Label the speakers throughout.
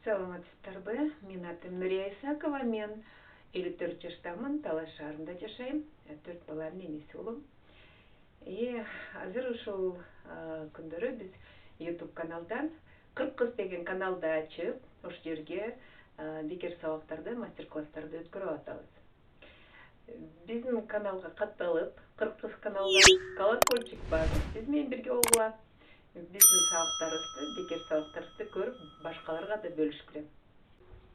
Speaker 1: Саламатсыздарбы? Мен атым Нурия Исакова, мен 54 жаштамын, Талас шаарында жашайм, 4 баланын энеси болом. Азыр ушул күндөрү биз YouTube каналдан 40 кыз деген каналды ачып, ошол жерге бекер сабактарды, мастер-класстарды өткөрүп атабыз. Биздин каналга катталып, 40 кыз каналга колокольчик басып, биз менен бирге болгула. Биздин сабактарыбызды, бекер сабактарыбызды көрүп, башкаларга да бөлүшкүлө.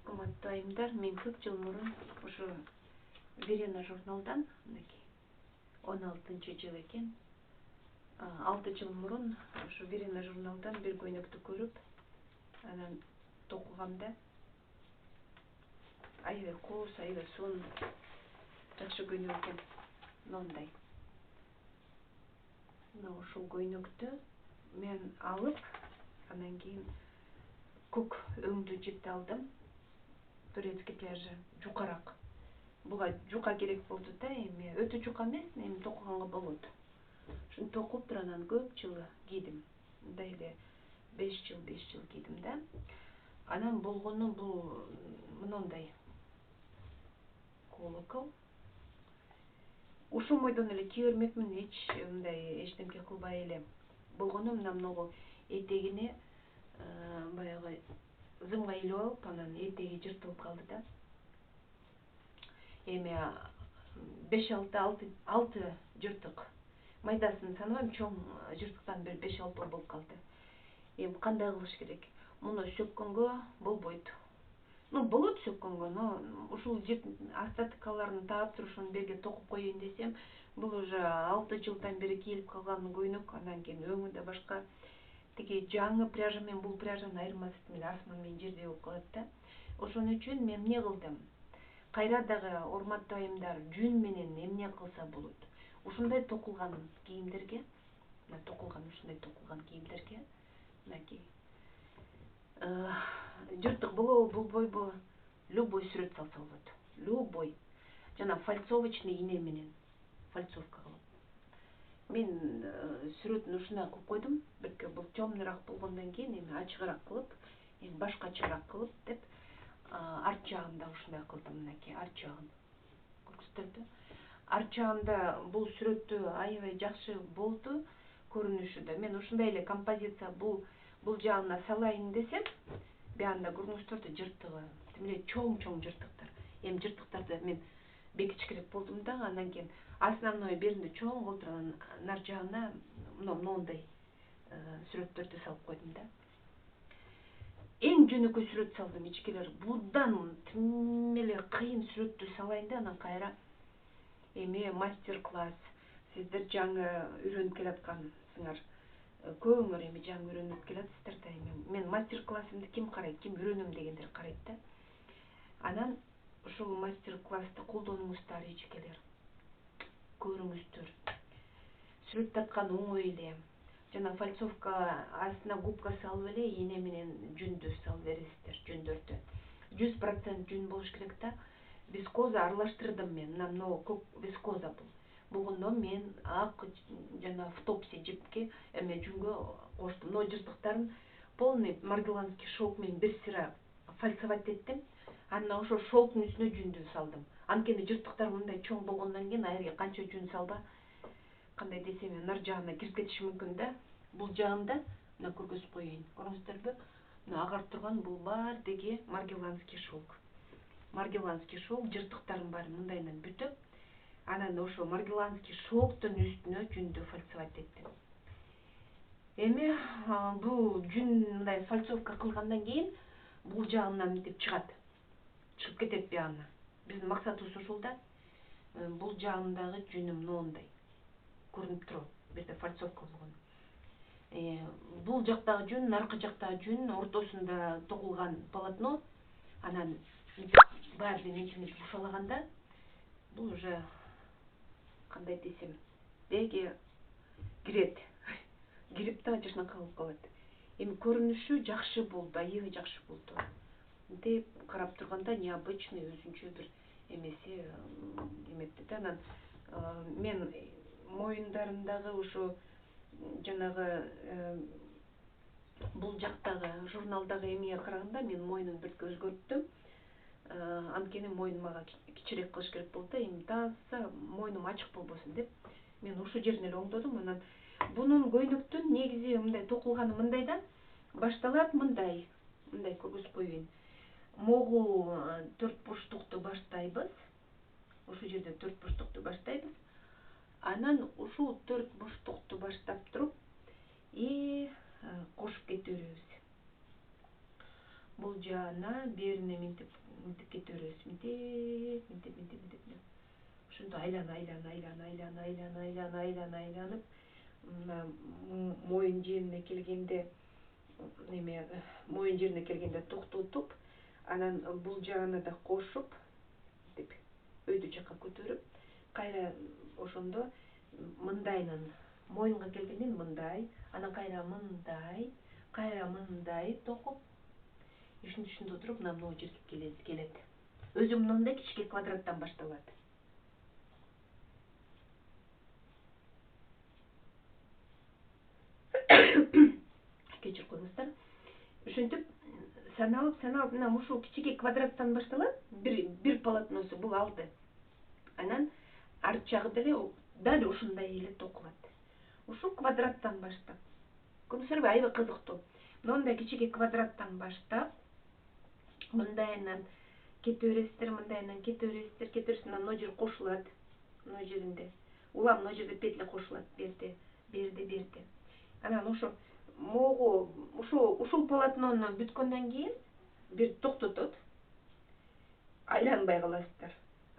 Speaker 1: Кымбаттуу айымдар, мен көп жыл мурун ушу Верена журналдан 16-жыл экен. 6 жыл мурун ушу Верена журналдан бир көйнөктү көрүп, анан токугамда аябай кооз, аябай сонун, жакшы көйнөк экен. Мындай. Ушул көйнөктү мен алып, анан кийин көк өңдүү жипти алдым. Турецкий пряжа, жукарак. Буга жука керек болду да, эми өтө жука эмес, эми токуганга болот. Ушуну токуп туруп анан көп жыл кийдим. Мындай эле 5 жыл кийдим да. Анан болгону бул мындай колокол. Ушул эле кие бермекмин, эчтеке кылбай эле. Болгону много этегине баягы зымга илип алып, анан этеги жыртылып калды да. Эми 5-6 жыртык. Майдасын санабайм, чоң жыртыктан бир 5-6 болуп калды. Эми кандай кылыш керек? Муну сөккөнгө болбойт. Болот сөккөнгө, но ушул остаткаларын таап туруп ошону берге токуп коеюн десем, бул уже 6 жылдан бери кийилип калган көйнөк, андан кийин өңү да башка. Тиги жаңы пряжа менен бул пряжанын айырмасы асман менен жердей болуп калат да. Ошон үчүн мен эмне кылдым? Кайра дагы урматтуу айымдар, жүн менен эмне кылса болот? Ушундай токулган кийимдерге, мынакей жыртык болобу, болбойбу, любой сүрөт салса болот. Любой. Жана фальцовочный ине менен фальцовка кылып. Мен сүрөтүн ушундай кылып койдум. Бирке бул темныйраак болгондон кийин эми ачыгыраак кылып, башка ачыгыраак кылып деп, арт жагында ушундай кылдым, мынакей арт жагын. Көрдүңүздөрбү? Арт жагында бул сүрөттү аябай жакшы болду көрүнүшү да. Мен ушундай эле композиция бул жагына салайын десем, биягында көрдүңүздөрбү, жыртыгы, тим эле чоң жыртыктар. Эми жыртыктарды мен бекитиш керек болдум да, андан кийин основной беринде чоң кылып анан нар жагына моундай сүрөттөрдү салып койдум да. Эң жөнөкөй сүрөт салдым, ичкилер. Будан тим эле кыйын сүрөттү салайын да, анан кайра эми мастер-класс. Сиздер жаңы үйрөнүп келаткансыңар. Көбүңөр эми жаңы үйрөнүп келатсыздар да, эми мен мастер-классымды ким карайт, ким үйрөнөм дегендер карайт да. Анан ушул мастер-классты колдонуңуздар, ичкилер. Көрүңүздөр. Сүрөт тарткан оңой эле. Жана фальцовка астына губка салып эле ине менен жүндү салып бересиздер, жүндөрдү. 100% жүн болуш керек да. Вискоза аралаштырдым мен. Мына көк вискоза бул. Болгондо мен ак жана втопси жипке жүнгө коштум. Но жыртыктарын полный маргеланский шелк менен бир сыра фальцовать эттим. Анан ошо шелктун үстүнө жүндү салдым. Анткени жыртыктар мындай чоң болгондон кийин айырга канча жүн салба, кандай десем, нар жагына кирип кетиши мүмкүн да. Бул жагында мына көргөзүп коеюн. Көрүңүздөрбү? Мына агарып турган бул баардыгы маргеланский шелк. Маргеланский шелк жыртыктарын баарын мындайынан бүтөп, анан ошо маргеланский шелктун үстүнө жүндү фальцовать эттим. Эми бул жүн мындай фальцовка кылгандан кийин бул жагынан мынтип чыгат. Чыгып кетет биягына. Биздин максатыбыз ушул да. Бул жагындагы жүнүм моундай көрүнүп турат, бирде фальцовка болгон. Бул жактагы жүн, аркы жактагы жүн, ортосунда токулган полотно, анан баары мынтип бушалаганда, бул уже кандай десем, деги кирет. Кирип да жашнакай болуп калат. Эми көрүнүшү жакшы болду, аябай жакшы болду. Мынтип карап турганда необычный, өзүнчө бир эмеси эметти да. Анан мен моюндарымдагы ушу жанагы Бул жактагы журналдагы эмеге караганда мен мойнун биртке өзгөрттүм. Анткени мойнум мага кичирээк кылыш керек болду да, эми таза мойнум ачык болбосун деп мен ушул жерин эле оңдодум. Анан бунун көйнөктүн негизи мындай токулганы мындайдан башталат, мындай көргөзбөйүн. Могул 4 бурчтукту баштайбыз. Ушул жерде 4 бурчтукту баштайбыз. Анан ушул 4 бурчтукту баштап туруп кошуп кете беребиз. Бул жаана берине минтип кете беребиз. Минтип. Ошондо айланып, моюн жерине келгенде токтотуп, анан бул жагына да кошуп, деп өйдө жакка көтөрүп, кайра ошондо мындайынан моюнга келгенден мындай, анан кайра мындай токуп, ушинтип туруп мына могу жерге келет. Өзү мындай кичике квадраттан башталат. Кечирип коюңуздар. Ушинтип саналып мына ушул кичике квадраттан башталат. Бир полотносу бул алды. Анан арт жагы деле дал ушундай эле токулат. Ушул квадраттан баштап. Көрдүңүзбү, аябай кызыктуу. Мындай кичике квадраттан баштап, мындайынан кете бересиздер, анан мына жер кошулат. Мына жеринде. Улам мына жерде петля кошулат. Берди. Анан ушул полотнону бүткөндөн кийин бир токтотот. Айланбай каласыздар.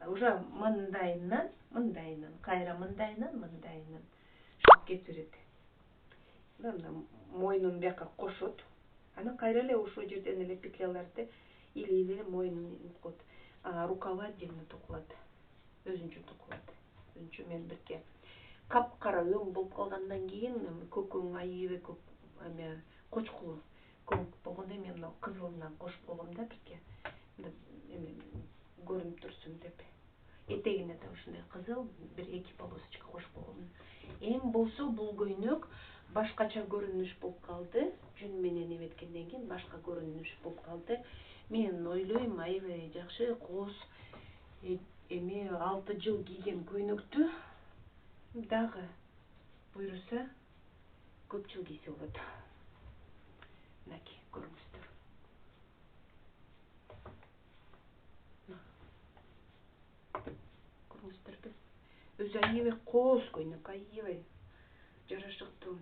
Speaker 1: Уже мындайынан, кайра мындайынан чыгып кете берет. Мына мойнун бияка кошот. Анан кайра эле ушул жерден эле петляларды или мойнун кот. Рукавы отдельно токулат. Өзүнчө токулат. Мен бирке капкара өң болуп калгандан кийин көкөң аябай көп кочкул көк болгондо мен мына кызылынан кошуп койгом да бирке. Көрүнүп турсун деп. Этегине да ушундай кызыл бир 2 полосочка кошуп койгом. Эми болсо бул көйнөк башкача көрүнүш болуп калды. Жүн менен эметкенден кийин башка көрүнүш болуп калды. Мен ойлойм, аябай жакшы, кооз 6 жыл кийген көйнөктү дагы буйруса көп жыл кийсе болот. Мынакей, көрүңүздөр. Көрүңүздөрбү? Өзү аябай кооз көйнөк, аябай жарашыктуу.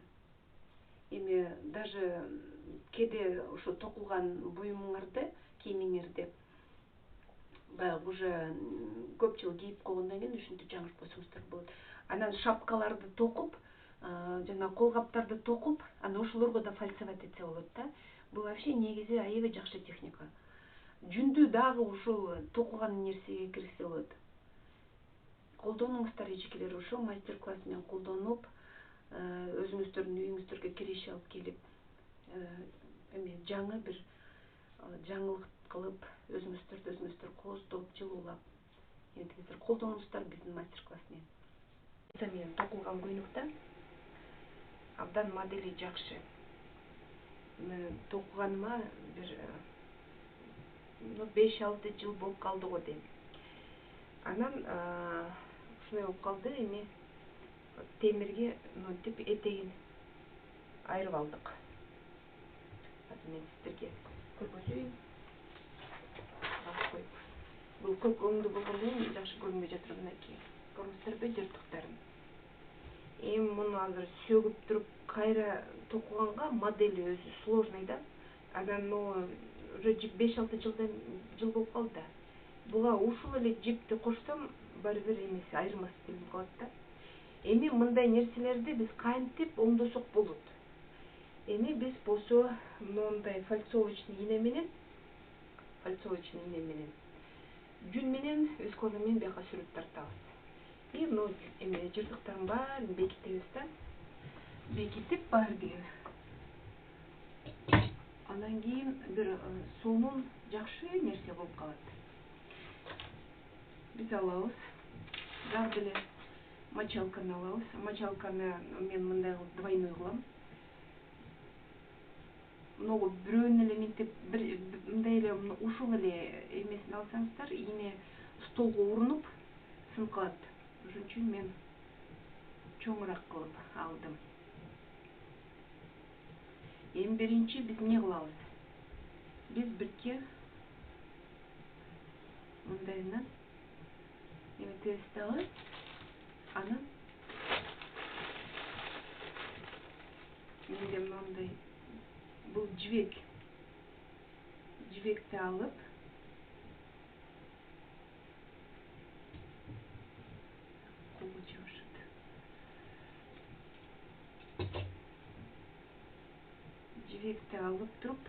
Speaker 1: Эми даже кээде ошо токулган буюмуңарды, кийимиңерди баягы уже көп жыл кийип койгондон кийин ушинтип жаңырып койсоңуздар болот. Анан шапкаларды токуп, жана колгаптарды токуп, анан ошолорго да фальцевать этсе болот да. Бул вообще негизи аябай жакшы техника. Жүндү дагы ушул токулган нерсеге киргизсе болот. Колдонуңуздар эжекелер, ошол мастер-класс менен колдонуп, өзүңүздөрдүн үйүңүздөргө киреше алып келип, жаңы бир жаңылык кылып, өзүңүздөр кооздоп, жылуулап, колдонуңуздар биздин мастер-класс менен. Менен токулган көйнөктө абдан модели жакшы. Токуганыма бир 5-6 жыл болуп калды го дейм. Анан ушундай болуп калды, эми темирге мынтип этегин айырып алдык. Азыр мен сиздерге көргөзөйүн. Бул көк өңдүү болгондон кийин жакшы көрүнбөй жатыр, мынакей. Көрүңүздөрбү жыртыктарын? Эми муну азыр сөгүп туруп кайра токуганга модели өзү сложный да. Анан уже 5-6 жыл болуп калды да. Буга ушул эле жипти кошсом, баары бир эмеси айырмасы билинип калат да. Эми мындай нерселерди биз кантип оңдосок болот? Эми биз болсо мондай фальцовочный ине менен жүн менен вискоза менен бияка сүрөт тартабыз. И жыртыктардын баарын бекитебиз да. Бекитип баары бир. Андан кийин бир сонун жакшы нерсе болуп калат. Биз алабыз. Дагы деле мочалканы алабыз. Мочалканы мен мындай кылып двойной кылам. много бирөөнү эле минтип мындай эле ушул эле эмесин алсаңыздар, ийне столго урунуп сынып калат. Ошон үчүн мен чоңураак кылып алдым. Эми биринчи биз эмне кылабыз? Биз бирке мындайынан эметебиз дагы, анан менде мындай бул жибекти алып колго жабышат. Жибекти алып туруп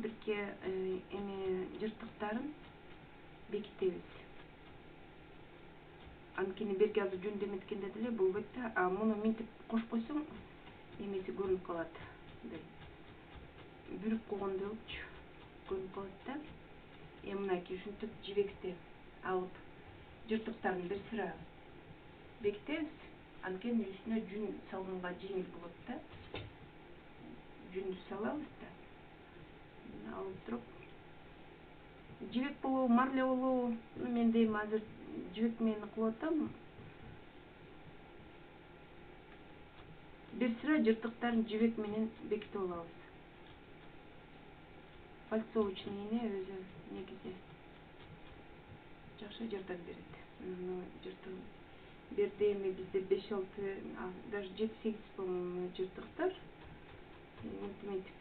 Speaker 1: бирке эме жыртыктарын бекитебиз. Анткени берки азыр жөндөм эметкенде деле болбойт да. А муну минтип кошуп койсоң, эмеси көрүнүп калат. Мындай бүрүп койгондой болупчу көрүнүп калат да. Мынакей ушинтип жибекти алып жыртыктарын бир сыра бекитебиз. Анткени үстүнө жүн салганга жеңил болот да. Жүндү салабыз да. Алып туруп жибек болобу, марле болобу, мен дейм азыр жибек менен кылып атам. Бир сыра жыртыктарын жибек менен бекитип алабыз. Фальцовочный ийне өзү негизи жакшы жардам берет. Жыртып берди эми бизде 5-6, даже 7-8 по-моему жыртыктар. Мынтип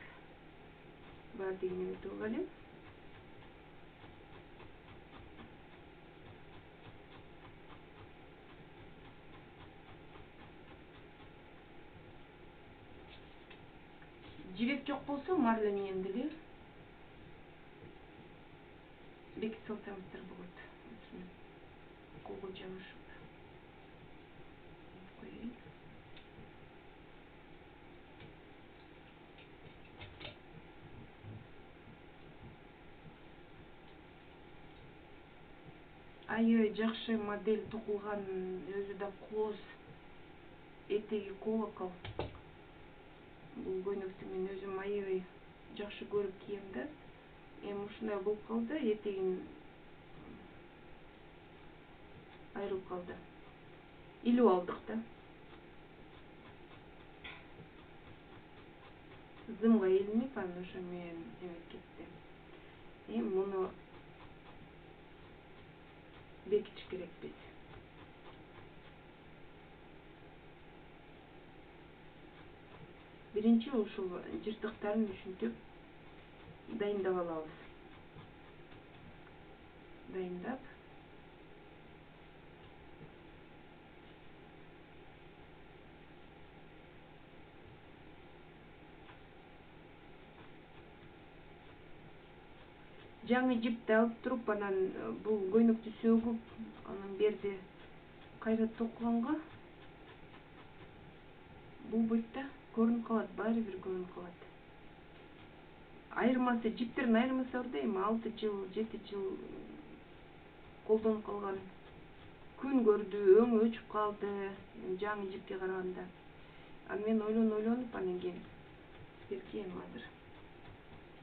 Speaker 1: баардыгын эметип алган элем. Жибек жок болсо марле менен деле бекитип салсаңыздар болот. Колго жабышып коеюн. Аябай жакшы модель токулган, өзү да кооз, этеги колокол. Бул көйнөктү мен өзүм аябай жакшы көрүп кийем да. Эми ушундай болуп калды, этегим айрылып калды. Илип алдык да. Зымга илинип, анан ошо менен эметип кетти. Эми муну бекитиш керекпиз. Биринчи ушул жыртыктарын ушинтип дайындап алабыз. Дайындап жаңы жипти алып туруп, анан бул көйнөктү сөгүп, анан берди кайра токуганга болбойт да, көрүнүп калат, баары бир көрүнүп калат. Айырмасы, жиптердин айырмасы бар да, эми 6 жыл, 7 жыл колдонуп калган күн көрдү, өңү өчүп калды, жаңы жипке караганда. Анан мен ойлонуп, анан кийин берки эми азыр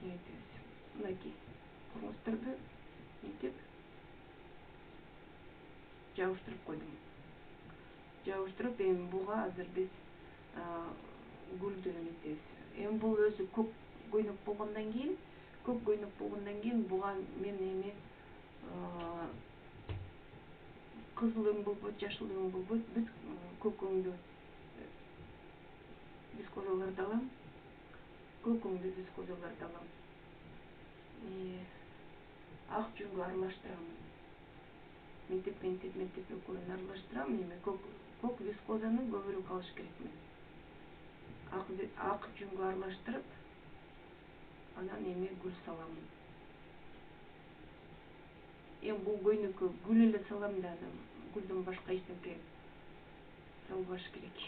Speaker 1: эметебиз. Мынакей, көрүңүздөрбү? Мынтип жабыштырып койдум. Жабыштырып, эми буга азыр биз гүлдү эметебиз. Эми бул өзү көк көйнөк болгондон кийин буга мен эми кызыл өң болбойт, жашыл өң болбойт. Бүт көк өңдү вискозаларды алам. Көк өңдү вискозаларды алам. Ак жүнгө аралаштырам. Мынтип экөөнү аралаштырам. Эми көк вискозаны көбүрөөк алыш керекмин. Ак жүнгө аралаштырып, анан эми гүл салам. Эми бул көйнөккө гүл эле салам да, анан гүлдөн башка эч нерсе салбаш керек.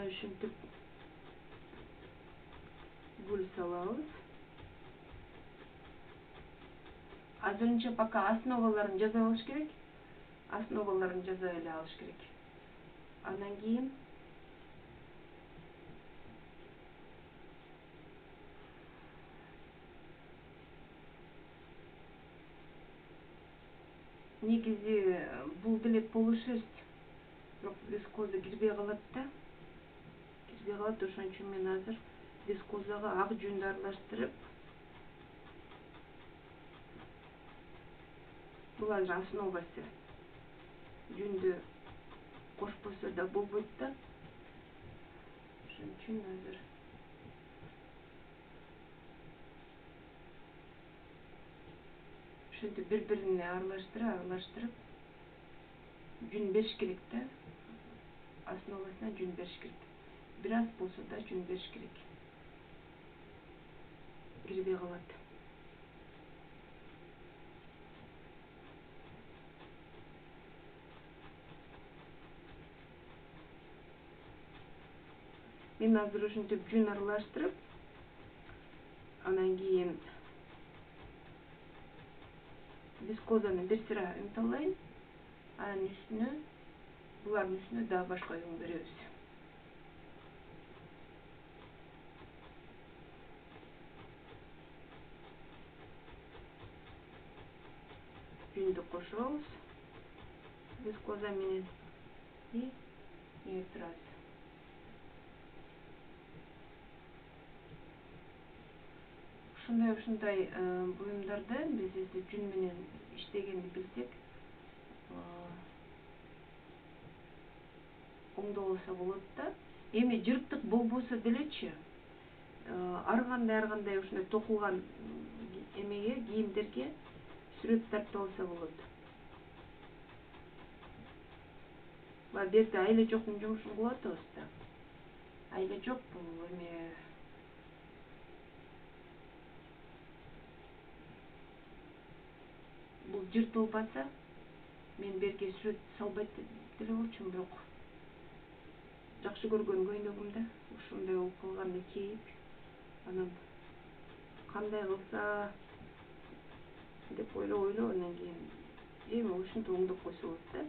Speaker 1: ушинтип гүл салабыз. Азырынча пока основаларын жаза алыш керек. Основаларын жаза эле алыш керек. Андан кийин негизи бул деле полушерсть, бирок вискоза кирбей калат да. Кирбей калат, ошон үчүн мен азыр вискозага ак жүндү аралаштырып, бул азыр основасы. Жүндү кошпосо да болбойт да. Ошон үчүн азыр ошентип бири-бирине аралаштырып жүн бериш керек да. Основасына жүн бериш керек. Бир аз болсо да жүн бериш керек. Кирбей калат. Мен азыр ушинтип жүн аралаштырып, анан кийин вискозаны бир сыра ымталайын. Анан үстүнө, булардын үстүнө дагы башка үн беребиз. Жүндү кошобуз вискоза менен и ийип турабыз. Ушундай буюмдарды биз если жүн менен иштегенди билсек, оңдоп алса болот да. Эми жыртык болбосо делечи, ар кандай ушундай токулган эмеге, кийимдерге сүрөт тартып алса болот. Бул жерде айла жоктун жумушун кылып атабыз да. Айла жок бул эме бул жыртылбаса, мен берге сүрөт салбайт деле болчумун, бирок жакшы көргөн көйнөгүмдө ушундай болуп калганда кийип, анан кандай кылса деп ойлоп андан кийин эми ушинтип оңдоп койсо болот да.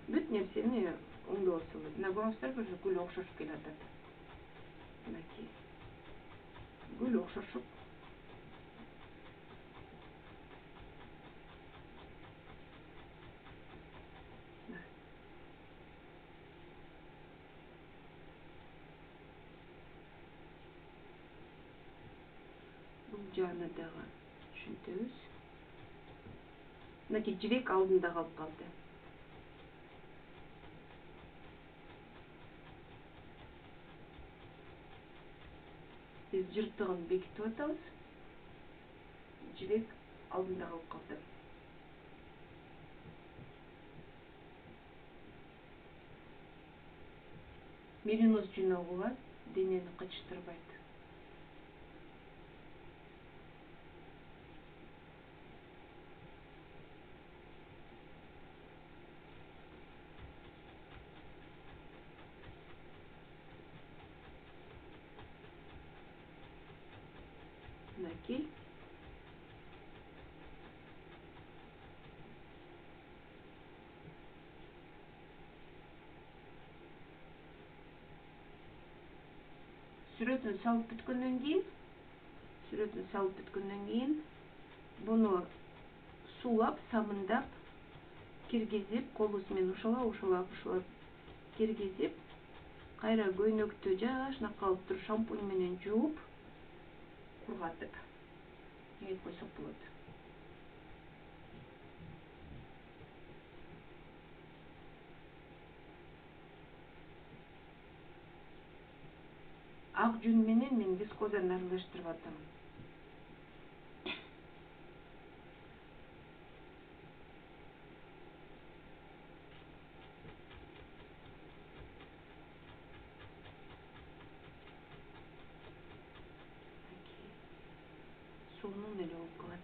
Speaker 1: Бүт нерсени оңдоп алса болот. Мына көрүңүздөр, бир гүл окшошуп келатат. Мынакей гүл окшошуп. Бул жааны дагы түшүнтөбүз. Мынакей жибек алдында калып калды. Биз жыртыгын бекитип атабыз. Жибек алдында калып калды. Мериноз жүн алгыла денени кычтырбайт. Мынакей сүрөтүн салып бүткөндөн кийин буну суулап, самындап киргизип, колубуз менен ушалап киргизип, кайра көйнөктү жашнак калыптыр шампунь менен жууп, кургатып жибеп койсок болот. Ак жүн менен мен вискозаны аралаштырып атам. Сонун эле болуп калат.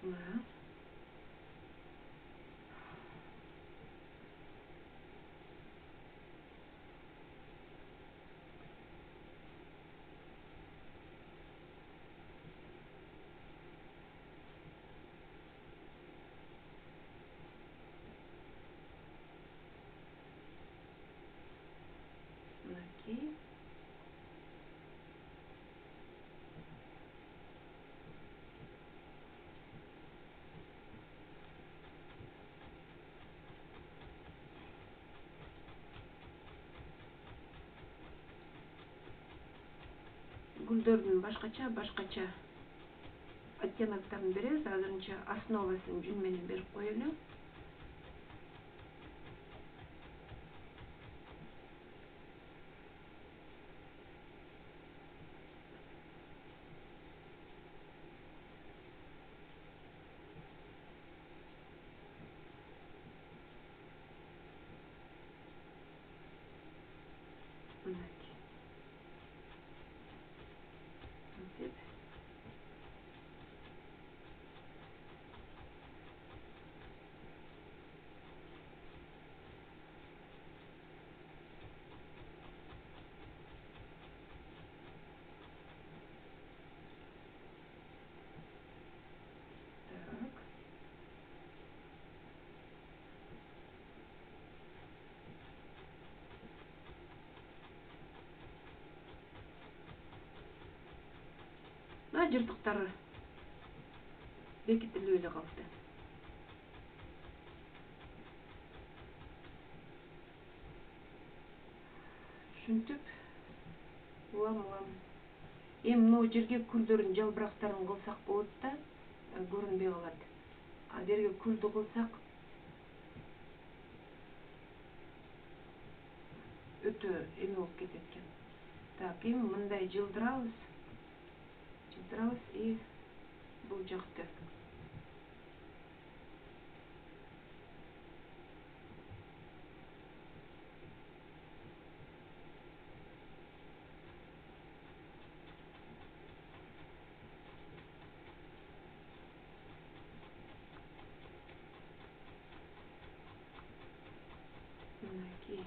Speaker 1: Мына. Мынакей. Гүлдөрдүн башкача оттенокторун беребиз. Азырынча основасын жүн менен берип коелу. Мынакей. Мынтип. Так. Мына жыртыктары бекитилип эле калды. Ушинтип улам. Эми могу жерге күлдөрдүн жалбырактарын кылсак болот да, көрүнбөй калат. А берге күлдү кылсак өтө эме болуп кетет экен. Так, эми мындай жылдырабыз и бул жакты мынакей.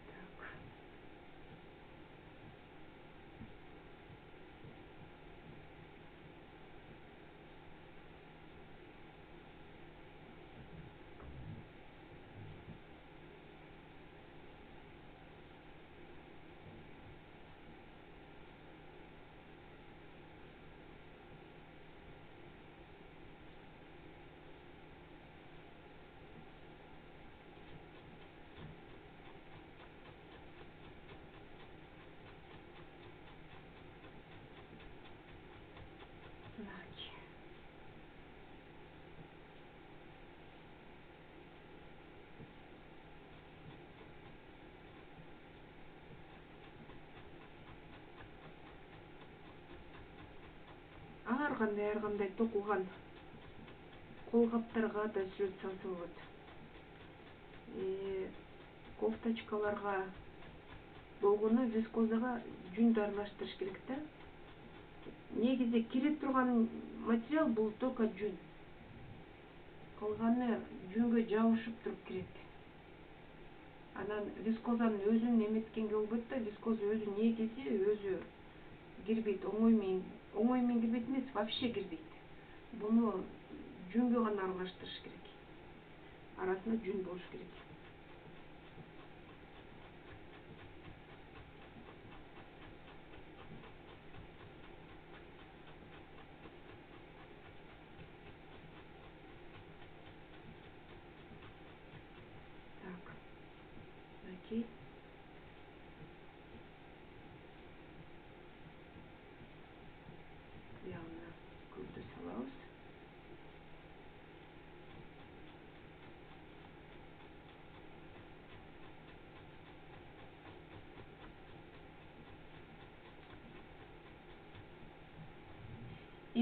Speaker 1: Так. Мынакей. Ар кандай токулган кол каптарга да сүрөт салса болот. Кофточкаларга болгону вискозага жүндү аралаштырыш керек да. Негизи кире турган материал бул только жүн. Калганы жүнгө жабышып туруп кирет. Анан вискозанын өзүн эметкенге болбойт да, вискоза өзү негизи өзү кирбейт, оңой менен кирбейт эмес, вообще кирбейт. Буну жүнгө гана аралаштырыш керек. Арасында жүн болуш керек. Так. Мынакей. Бuyog'ini gulni solamiz.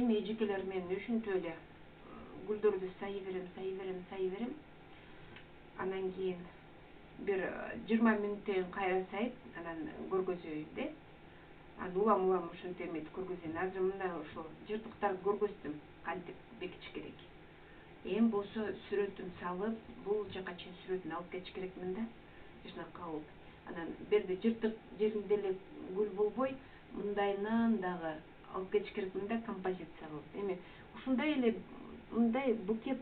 Speaker 1: эми эжекелер мен ушинтип эле гүлдөрдү сайы берем. Анан кийин бир 20 мүнөттөн кайра сайып, анан көргөзөйүн да. Анан улам ушинтип эметип көргөзөйүн. Азыр мындай ошо жыртыктарды көргөздүм, кантип бекитиш керек. Эми болсо сүрөтүн салып, бул жака чейин сүрөтүн алып кетиш керекмин да. Ушунака кылып. Анан берде жыртык жеринде эле гүл болбой, мындайынан дагы алып кетиш керекмин да, композиция кылып. Эми ушундай эле мындай букет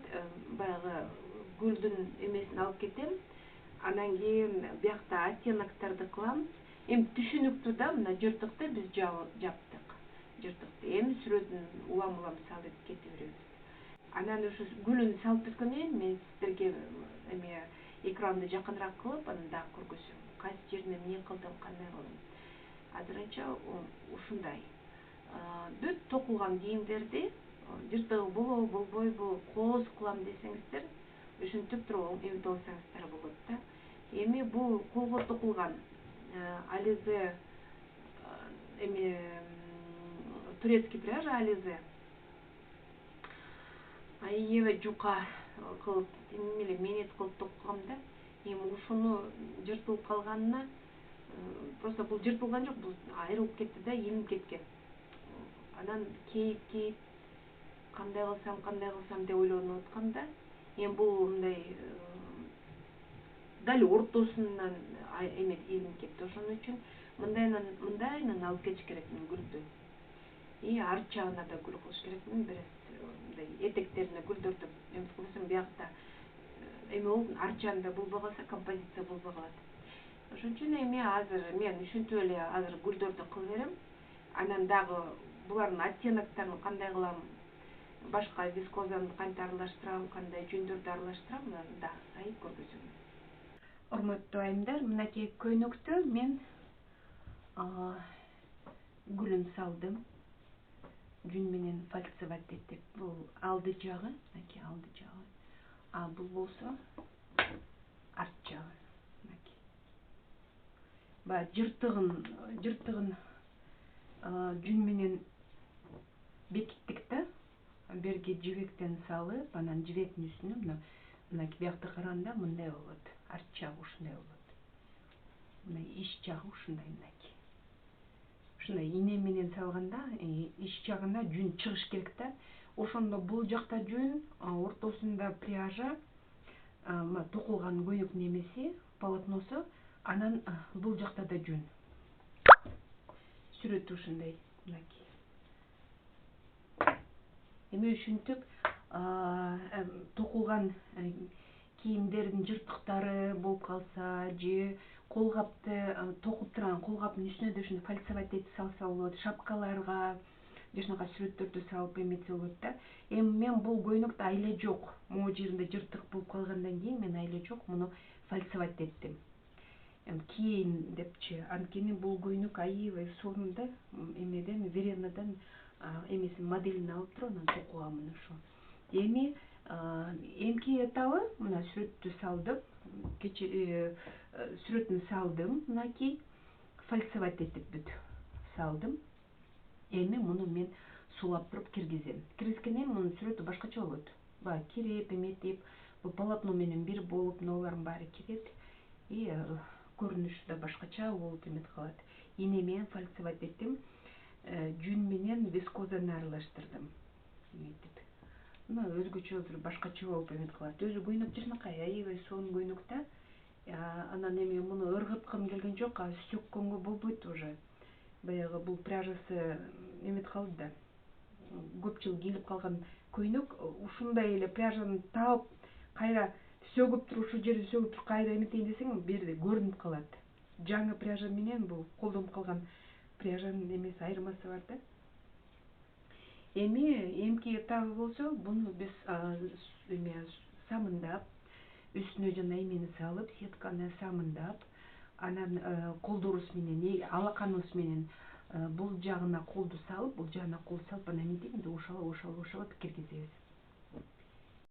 Speaker 1: баягы гүлдүн эмесин алып кетем. Анан кийин биякта оттенокторду кылам. Эми түшүнүктүү да, мына жыртыкты биз жаптык. Жыртыкты эми сүрөтүн улам салып кете беребиз. Анан ушу гүлүн салып бүткөндөн кийин мен сиздерге эме экранды жакыныраак кылып, анан дагы көргөзөм. Кайсы жерине эмне кылдым, кандай кылдым. Азырынча ушундай. Бүт токулган кийимдерди жыртыгы болобу, болбойбу, кооз кылам десеңиздер, ушинтип туруп эметип алсаңыздар болот да. Эми бул колго токулган Ализе эми турецкий пряжа Ализе. Аябай жука кылып, эмне эле менет кылып токкам да. Эми ушуну жыртылып калганына просто бул жыртылган жок, бул айрылып кетти да, илинип кеткен. Анан кейип кандай кылсам деп ойлонуп аткам да. Эми бул мындай дал ортосунан илинип кетти. Ошон үчүн мындайынан алып кетиш керекмин гүлдү. И арт жагына да гүл кылыш керекмин, бираз мындай этектерине гүлдөрдү эмес кылсам биякта эме болуп, арт жагында болбой калса, композиция болбой калат. Ошон үчүн эми азыр мен ушинтип эле азыр гүлдөрдү кылып берем. Анан дагы булардын оттенокторун кандай кылам, башка вискозаны кантип аралаштырам, кандай жүндөрдү аралаштырам, анан дагы сайып көргөзөм. Урматтуу айымдар, мынакей көйнөктү мен гүлүн салдым. Жүн менен фальцевать этип, бул алды жагы, мынакей алды жагы. Бул болсо арт жагы. Мынакей. Баягы жыртыгын жүн менен бекиттик да. Берги жибектен салып, анан жибектин үстүнө мынакей биякта караганда мындай болот. Арт жагы ушундай болот. Мына ич жагы ушундай мынакей. Ушундай ине менен салганда ич жагына жүн чыгыш керек да. Ошондо бул жакта жүн, ортосунда пряжа, токулган көйнөктүн эмеси, полотносу, анан бул жакта да жүн. Сүрөтү ушундай, мынакей. Эми ушинтип токулган кийимдердин жыртыктары болуп калса, же колгапты токуп турган колгаптын үстүнө да ушундай фальцевать этип салса болот, шапкаларга же ушунака сүрөттөрдү салып эметсе болот да. Эми мен бул көйнөктү айла жок, могу жеринде жыртык болуп калгандан кийин мен айла жок муну фальцевать эттим. Кийин депчи, анткени бул көйнөк аябай сонун да, эмеден, Веренадан эмесин моделин алып туруп анан токугамын ошо. Эми эмки этабы мына сүрөттү салдым, сүрөтүн салдым, мынакей фальцевать этип бүт салдым. Эми муну мен суулап туруп киргизем. Киргизгенден кийин мунун сүрөтү башкача болот. Баягы кирип эметип, бул полотно менен бир болуп, мыналардын баары кирет. И көрүнүшү да башкача болуп эметип калат. Ине менен фальцевать эттим, жүн менен вискозаны аралаштырдым. Эметип. Мына өзгөчө бир башкача болуп эметип калат. Өзү көйнөк жакшынакай аябай сонун көйнөк да. Анан эми муну ыргыткым келген жок, сөккөнгө болбойт уже. Баягы бул пряжасы эметип калды да. Көп жыл кийилип калган көйнөк, ушундай эле пряжаны таап, кайра сөгүп туруп, ушу жерди сөгүп туруп кайра эметейин десең, берде көрүнүп калат. Жаңы пряжа менен бул колдонуп калган пряжанын эмеси айырмасы бар да. Эми эмки этабы болсо, буну биз самындап, үстүнө жана эмени салып, сетканы самындап, анан колдорубуз менен, алаканыбыз менен бул жагына колду салып, анан эмнетип ошалып киргизебиз.